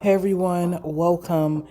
Hey everyone, welcome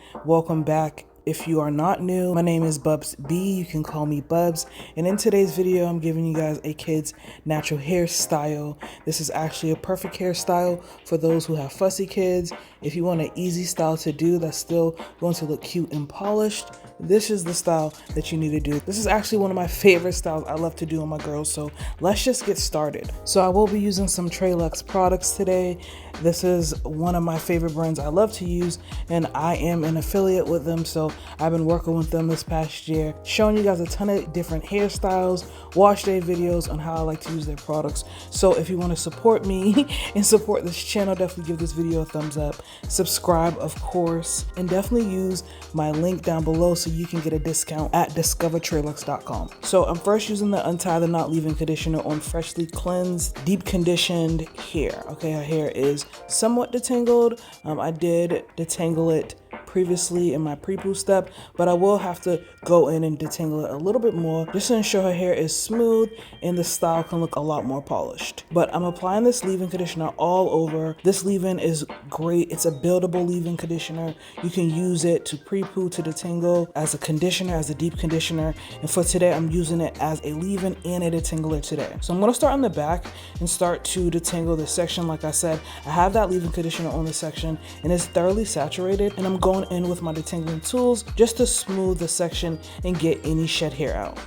back. If you are not new, my name is Bubs B. You can call me Bubs. And in today's video, I'm giving you guys a kid's natural hairstyle. This is actually a perfect hairstyle for those who have fussy kids. If you want an easy style to do that's still going to look cute and polished, this is the style that you need to do. This is actually one of my favorite styles I love to do on my girls, so let's just get started. So I will be using some Trelux products today. This is one of my favorite brands I love to use, and I am an affiliate with them, so I've been working with them this past year, showing you guys a ton of different hairstyles, wash day videos on how I like to use their products. So if you want to support me and support this channel, definitely give this video a thumbs up, subscribe of course, and definitely use my link down below so you can get a discount at discovertrelux.com. So I'm first using the Untie the Knot leave-in conditioner on freshly cleansed, deep conditioned hair. Okay, her hair is somewhat detangled. I did detangle it previously in my pre-poo step, but I will have to go in and detangle it a little bit more just to ensure her hair is smooth and the style can look a lot more polished. But I'm applying this leave-in conditioner all over. This leave-in is great. It's a buildable leave-in conditioner. You can use it to pre-poo, to detangle, as a conditioner, as a deep conditioner. And for today, I'm using it as a leave-in and a detangler today. So I'm going to start on the back and start to detangle this section. Like I said, I have that leave-in conditioner on this section and it's thoroughly saturated, and I'm going in with my detangling tools just to smooth the section and get any shed hair out.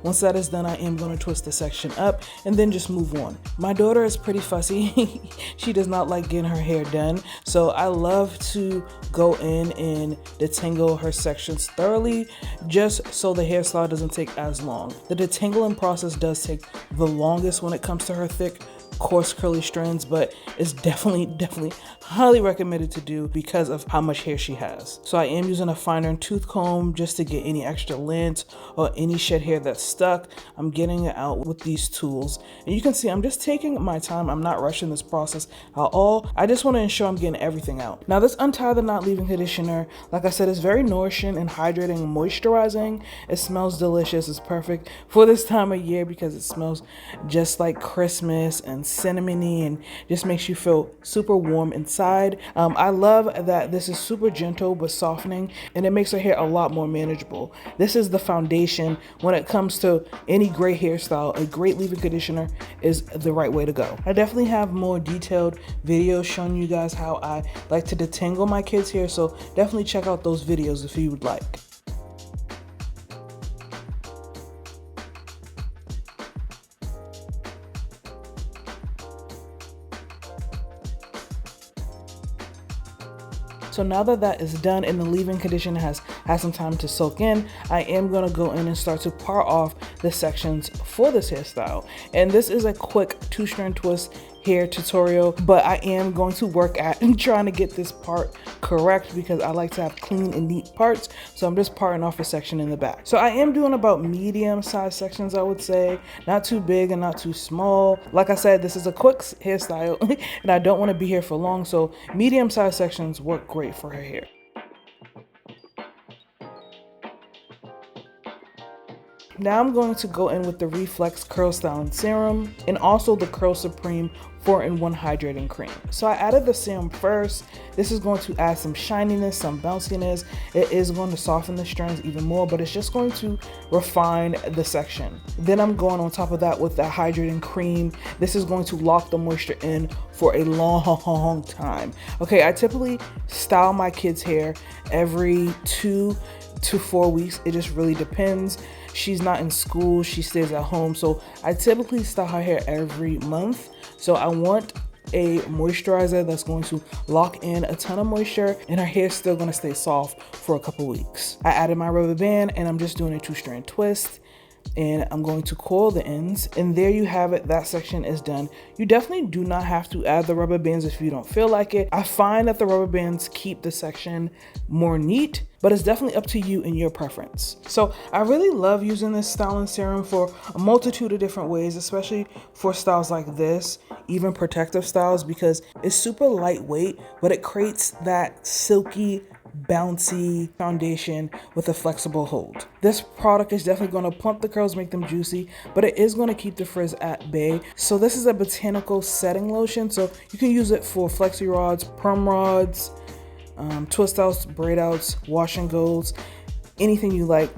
Once that is done, I am going to twist the section up and then just move on. My daughter is pretty fussy. She does not like getting her hair done, so I love to go in and detangle her sections thoroughly just so the hairstyle doesn't take as long. The detangling process does take the longest when it comes to her thick, coarse curly strands, but it's definitely highly recommended to do because of how much hair she has. So I am using a finer tooth comb just to get any extra lint or any shed hair that's stuck. I'm getting it out with these tools, and you can see I'm just taking my time. I'm not rushing this process at all. I just want to ensure I'm getting everything out. Now this Untie the Knot leave-in conditioner, like I said, is very nourishing and hydrating and moisturizing. It smells delicious. It's perfect for this time of year because it smells just like Christmas and cinnamony and just makes you feel super warm inside. I love that this is super gentle but softening, and it makes her hair a lot more manageable. This is the foundation when it comes to any gray hairstyle. A great leave-in conditioner is the right way to go. I definitely have more detailed videos showing you guys how I like to detangle my kids' hair, so definitely check out those videos if you would like. So now that that is done and the leave-in conditioner has had some time to soak in, I am going to go in and start to part off the sections for this hairstyle. And this is a quick 2-strand twist hair tutorial, but I am going to work at trying to get this part correct because I like to have clean and neat parts. So I'm just parting off a section in the back. So I am doing about medium size sections, I would say, not too big and not too small. Like I said, this is a quick hairstyle and I don't want to be here for long, so medium size sections work great for her hair. Now I'm going to go in with the Reflex Curl Styling Serum and also the Curl Supreme 4-in-1 Hydrating Cream. So I added the serum first. This is going to add some shininess, some bounciness. It is going to soften the strands even more, but it's just going to refine the section. Then I'm going on top of that with that hydrating cream. This is going to lock the moisture in for a long time. Okay, I typically style my kids' hair every 2 to 4 weeks. It just really depends. She's not in school, she stays at home, so I typically style her hair every month. So I want a moisturizer that's going to lock in a ton of moisture and her hair's still going to stay soft for a couple weeks. I added my rubber band and I'm just doing a 2-strand twist, and I'm going to coil the ends, and there you have it. That section is done. You definitely do not have to add the rubber bands if you don't feel like it. I find that the rubber bands keep the section more neat, but it's definitely up to you and your preference. So I really love using this styling serum for a multitude of different ways, especially for styles like this, even protective styles, because it's super lightweight, but it creates that silky, bouncy foundation with a flexible hold. This product is definitely going to plump the curls, make them juicy, but it is going to keep the frizz at bay. So this is a botanical setting lotion, so you can use it for flexi rods, perm rods, twist outs, braid outs, wash and goes, anything you like.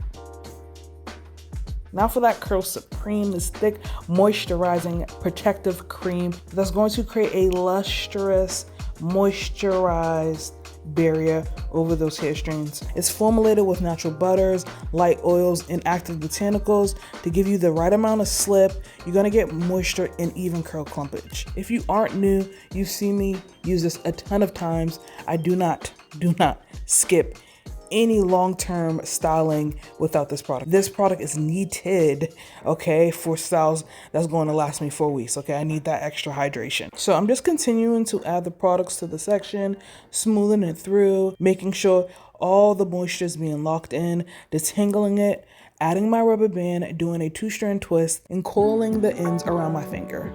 Now for that Curl Supreme, this thick, moisturizing, protective cream that's going to create a lustrous, moisturized barrier over those hair strands. It's formulated with natural butters, light oils, and active botanicals to give you the right amount of slip. You're gonna get moisture and even curl clumpage. If you aren't new, you've seen me use this a ton of times. I do not skip any long-term styling without this product. This product is needed, okay, for styles that's going to last me 4 weeks, okay? I need that extra hydration. So I'm just continuing to add the products to the section, smoothing it through, making sure all the moisture is being locked in, detangling it, adding my rubber band, doing a 2-strand twist, and coiling the ends around my finger.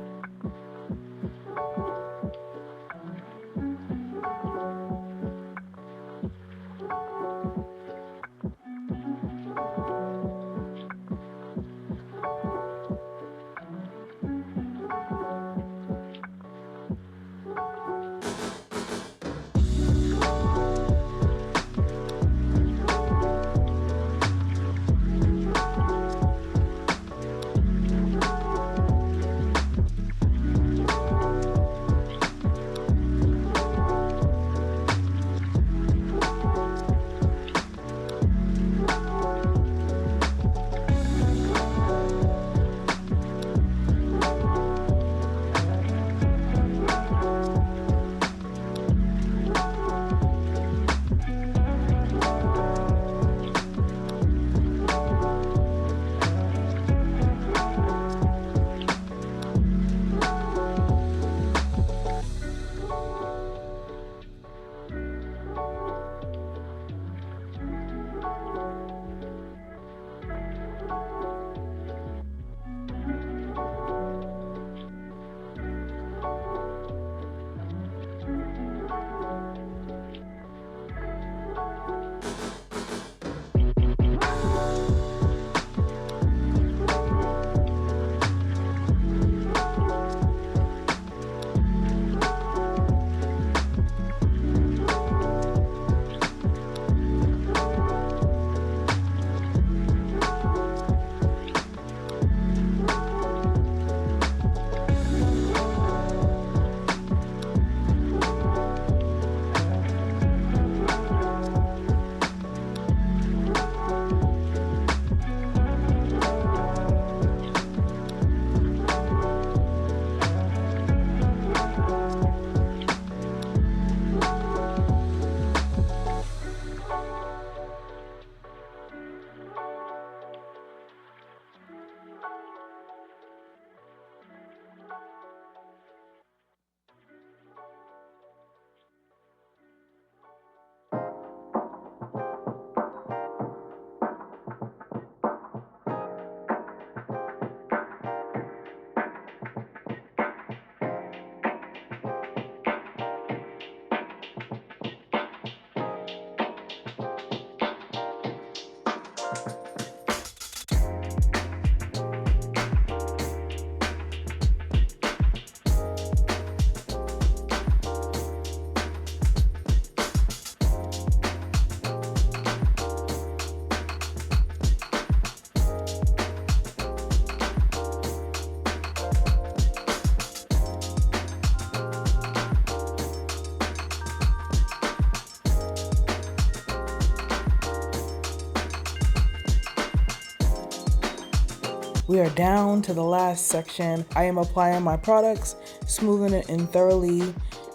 We are down to the last section. I am applying my products, smoothing it in thoroughly,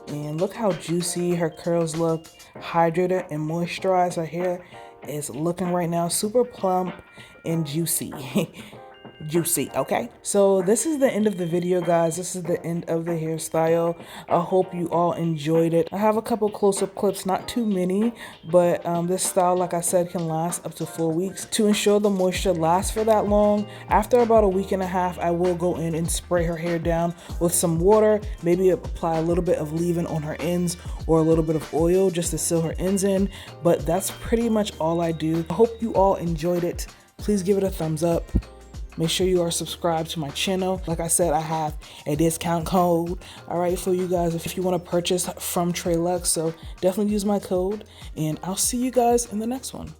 and look how juicy her curls look, hydrated and moisturized. Her hair is looking right now super plump and juicy. Juicy, okay? So this is the end of the video, guys. This is the end of the hairstyle. I hope you all enjoyed it. I have a couple close-up clips, not too many, but this style, like I said, can last up to 4 weeks. To ensure the moisture lasts for that long, after about a week and a half, I will go in and spray her hair down with some water, maybe apply a little bit of leave-in on her ends or a little bit of oil just to seal her ends in, but that's pretty much all I do. I hope you all enjoyed it. Please give it a thumbs up. Make sure you are subscribed to my channel. Like I said, I have a discount code, all right, for you guys if you want to purchase from Trey Lux. So definitely use my code, and I'll see you guys in the next one.